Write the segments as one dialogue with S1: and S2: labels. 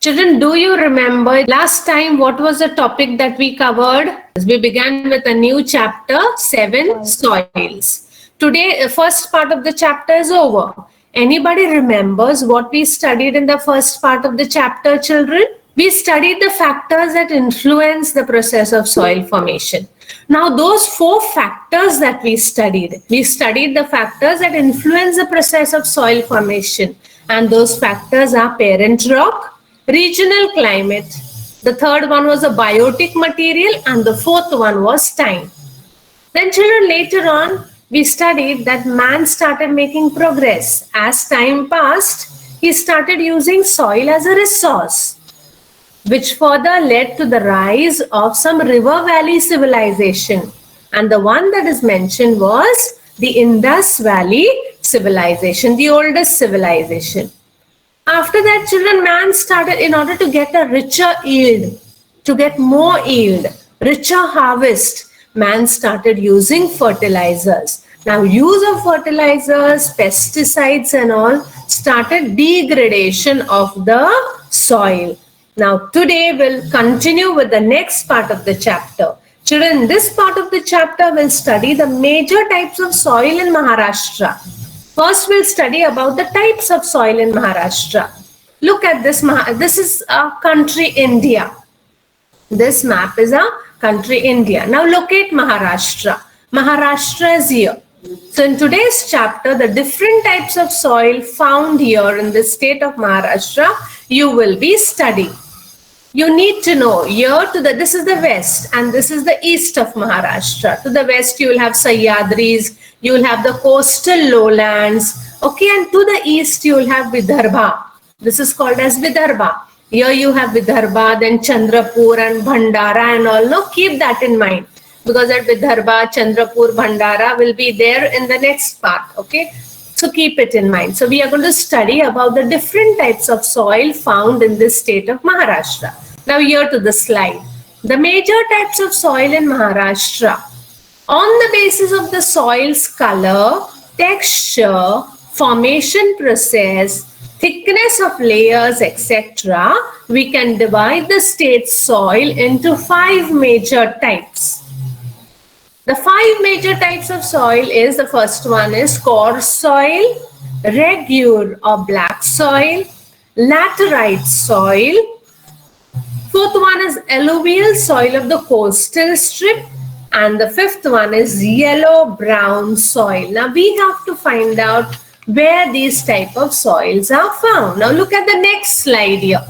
S1: Children, do you remember last time what was the topic that we covered? We began with a new chapter, 7 soils. Today, the first part of the chapter is over. Anybody remembers what we studied in the first part of the chapter, children? We studied the factors that influence the process of soil formation. Now, those 4 factors that we studied the factors that influence the process of soil formation. And those factors are parent rock, regional climate. The third one was a biotic material, and the fourth one was time. Then children, later on, we studied that man started making progress. As time passed, he started using soil as a resource, which further led to the rise of some river valley civilization. And the one that is mentioned was the Indus Valley civilization, the oldest civilization. After that, children, man started, in order to get a richer yield, to get more yield, richer harvest, man started using fertilizers. Now, use of fertilizers, pesticides and all started degradation of the soil. Now, today we'll continue with the next part of the chapter. Children, this part of the chapter will study the major types of soil in Maharashtra. First, we'll study about the types of soil in Maharashtra. Look at this. This is a country, India. This map is a country, India. Now, locate Maharashtra. Maharashtra is here. So, in today's chapter, the different types of soil found here in the state of Maharashtra, you will be studying. You need to know here this is the west and this is the east of Maharashtra. To the west, you will have Sahyadris, you will have the coastal lowlands, okay, and to the east, you will have Vidarbha. This is called as Vidarbha. Here you have Vidarbha, then Chandrapur and Bhandara and all. No, keep that in mind, because at Vidarbha, Chandrapur, Bhandara will be there in the next part, okay. So keep it in mind. So we are going to study about the different types of soil found in this state of Maharashtra. Now here to the slide. The major types of soil in Maharashtra. On the basis of the soil's color, texture, formation process, thickness of layers, etc., we can divide the state's soil into 5 major types. The 5 major types of soil is, the first one is coarse soil, regular or black soil, laterite soil. Fourth one is alluvial soil of the coastal strip, and the fifth one is yellow-brown soil. Now we have to find out where these type of soils are found. Now look at the next slide here.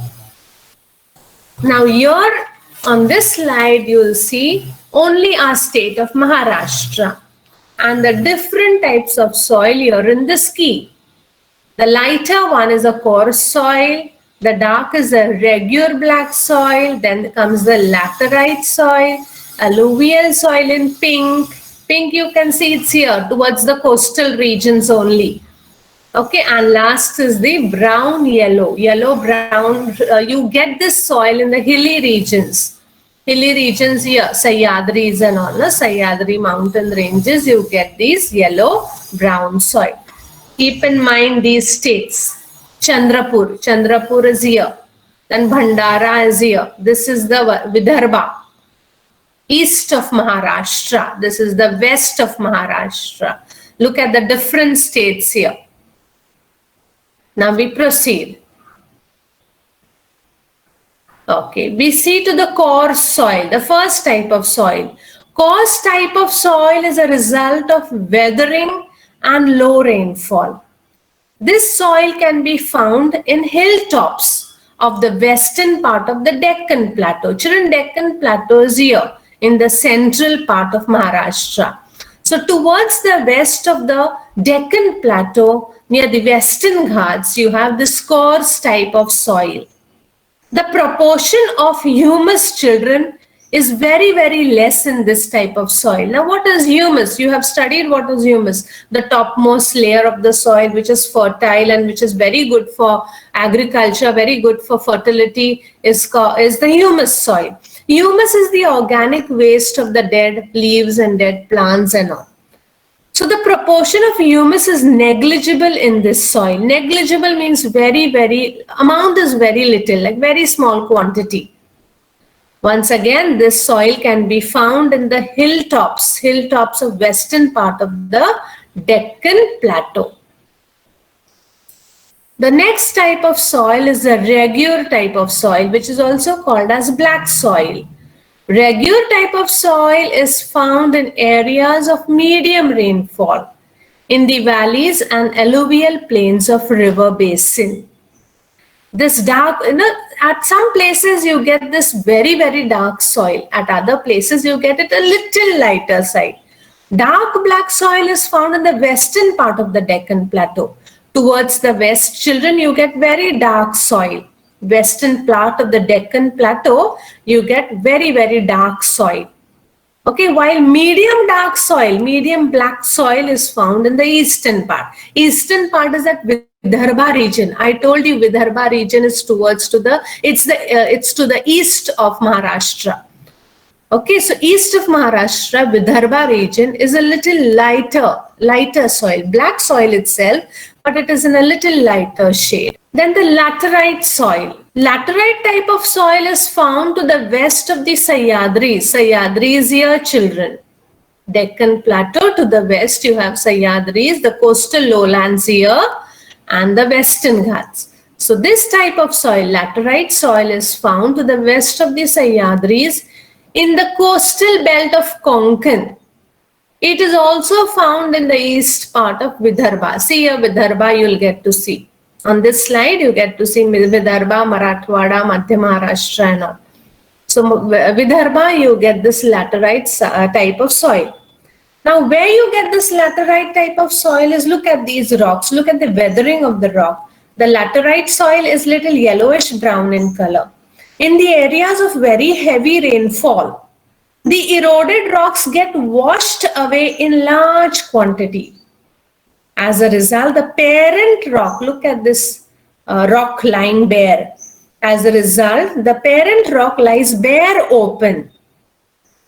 S1: Now here on this slide you will see only our state of Maharashtra and the different types of soil here in the ski. The lighter one is a coarse soil, the dark is a regular black soil, then comes the laterite soil, alluvial soil in pink. Pink you can see it's here towards the coastal regions only. Okay, and last is the brown yellow. Yellow-brown, you get this soil in the hilly regions. Hilly regions here, Sahyadris and all, Sahyadri mountain ranges, you get these yellow-brown soil. Keep in mind these states. Chandrapur is here. Then Bhandara is here. This is the Vidarbha, east of Maharashtra. This is the west of Maharashtra. Look at the different states here. Now we proceed. Okay, we see to the coarse soil, the first type of soil. Coarse type of soil is a result of weathering and low rainfall. This soil can be found in hilltops of the western part of the Deccan Plateau. Children, Deccan Plateau is here in the central part of Maharashtra. So towards the west of the Deccan Plateau, near the Western Ghats, you have this coarse type of soil. The proportion of humus, children, is very, very less in this type of soil. Now, what is humus? You have studied what is humus. The topmost layer of the soil, which is fertile and which is very good for agriculture, very good for fertility, is the humus soil. Humus is the organic waste of the dead leaves and dead plants and all. So the proportion of humus is negligible in this soil. Negligible means amount is very little, like very small quantity. Once again, this soil can be found in the hilltops of western part of the Deccan Plateau. The next type of soil is the regur type of soil, which is also called as black soil. Regur type of soil is found in areas of medium rainfall in the valleys and alluvial plains of river basin. This dark, at some places you get this very dark soil. At other places you get it a little lighter side. Dark black soil is found in the western part of the Deccan Plateau. Towards the west, children, you get very dark soil. Western part of the Deccan Plateau, you get very dark soil. Okay, while medium dark soil, medium black soil is found in the eastern part. Eastern part is at Vidarbha region. I told you Vidarbha region is towards to the, it's to the east of Maharashtra. Okay, so east of Maharashtra, Vidarbha region is a little lighter soil, black soil itself, but it is in a little lighter shade. Then the laterite soil. Laterite type of soil is found to the west of the Sahyadris. Sahyadris here, children. Deccan Plateau to the west, you have Sahyadris, the coastal lowlands here, and the Western Ghats. So this type of soil, laterite soil, is found to the west of the Sahyadris in the coastal belt of Konkan. It is also found in the east part of Vidarbha. See here Vidarbha you will get to see. On this slide you get to see Vidarbha, Marathwada, Madhya Maharashtra and all. So Vidarbha you get this laterite type of soil. Now where you get this laterite type of soil is, look at these rocks. Look at the weathering of the rock. The laterite soil is little yellowish brown in color. In the areas of very heavy rainfall, the eroded rocks get washed away in large quantity. As a result, the parent rock, look at this rock lying bare. As a result, the parent rock lies bare open.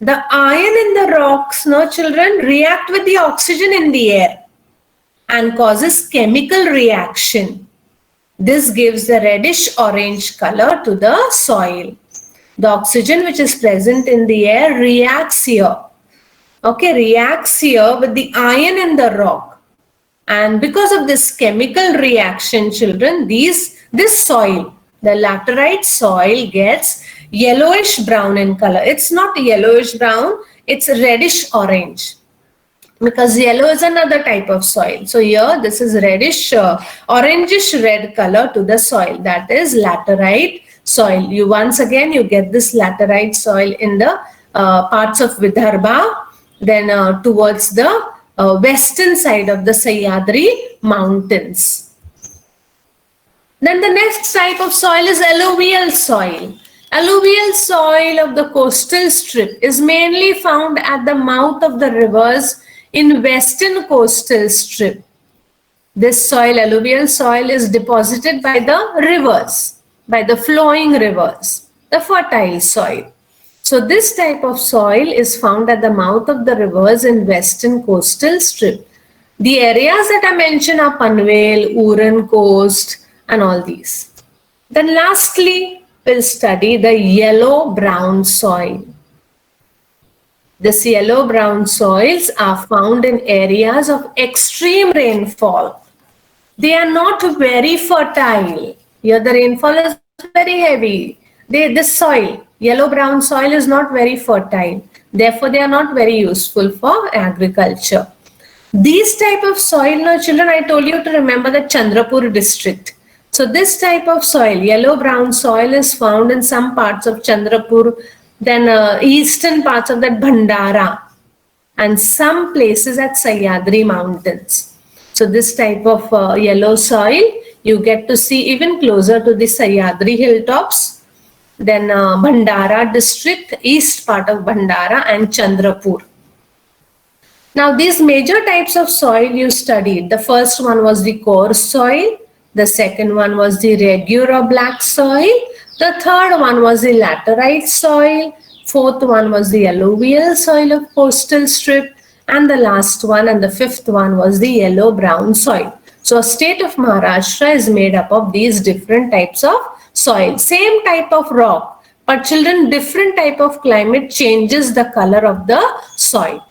S1: The iron in the rocks, no children, react with the oxygen in the air and causes chemical reaction. This gives the reddish orange color to the soil. The oxygen which is present in the air reacts here. Okay, reacts here with the iron in the rock. And because of this chemical reaction, children, this soil, the laterite soil, gets yellowish brown in color. It's not yellowish brown, it's reddish orange. Because yellow is another type of soil. So here this is reddish, orangish red color to the soil. That is laterite soil. Once again you get this laterite soil in the parts of Vidarbha, then towards the western side of the Sahyadri mountains. Then the next type of soil is alluvial soil. Alluvial soil of the coastal strip is mainly found at the mouth of the rivers in western coastal strip. This soil, alluvial soil, is deposited by the rivers, by the flowing rivers, the fertile soil. So this type of soil is found at the mouth of the rivers in western coastal strip. The areas that I mentioned are Panvel, Uran coast and all these. Then lastly, we'll study the yellow-brown soil. These yellow-brown soils are found in areas of extreme rainfall. They are not very fertile. Here the rainfall is very heavy. This soil, yellow-brown soil, is not very fertile. Therefore, they are not very useful for agriculture. These type of soil, now children, I told you to remember the Chandrapur district. So this type of soil, yellow-brown soil, is found in some parts of Chandrapur, then eastern parts of that Bhandara, and some places at Sahyadri mountains. So this type of yellow soil you get to see even closer to the Sahyadri hilltops, then Bhandara district, east part of Bhandara, and Chandrapur. Now these major types of soil you studied. The first one was the coarse soil, the second one was the regular black soil, the third one was the laterite soil, fourth one was the alluvial soil of coastal strip, And the last one and the fifth one was the yellow-brown soil. So state of Maharashtra is made up of these different types of soil. Same type of rock, but children, different type of climate changes the color of the soil.